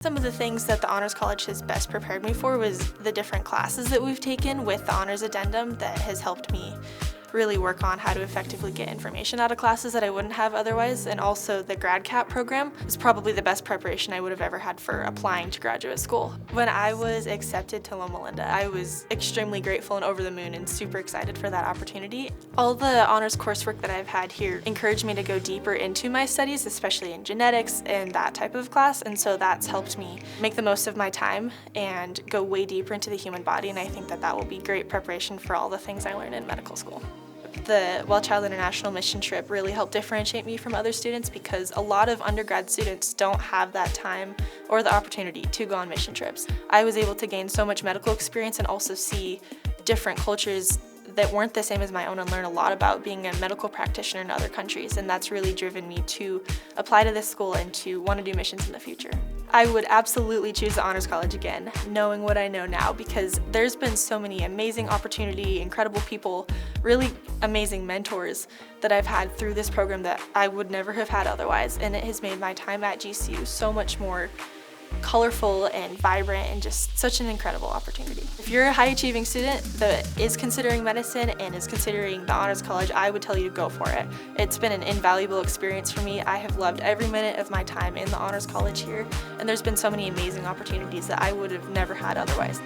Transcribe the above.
Some of the things that the Honors College has best prepared me for was the different classes that we've taken with the Honors Addendum that has helped me really work on how to effectively get information out of classes that I wouldn't have otherwise, and also the grad cap program is probably the best preparation I would have ever had for applying to graduate school. When I was accepted to Loma Linda, I was extremely grateful and over the moon and super excited for that opportunity. All the honors coursework that I've had here encouraged me to go deeper into my studies, especially in genetics and that type of class, and so that's helped me make the most of my time and go way deeper into the human body, and I think that that will be great preparation for all the things I learned in medical school. The Well Child International mission trip really helped differentiate me from other students because a lot of undergrad students don't have that time or the opportunity to go on mission trips. I was able to gain so much medical experience and also see different cultures that weren't the same as my own and learn a lot about being a medical practitioner in other countries, and that's really driven me to apply to this school and to want to do missions in the future. I would absolutely choose the Honors College again, knowing what I know now, because there's been so many amazing opportunity, incredible people, really amazing mentors that I've had through this program that I would never have had otherwise, and it has made my time at GCU so much more colorful and vibrant and just such an incredible opportunity. If you're a high-achieving student that is considering medicine and is considering the Honors College, I would tell you to go for it. It's been an invaluable experience for me. I have loved every minute of my time in the Honors College here, and there's been so many amazing opportunities that I would have never had otherwise.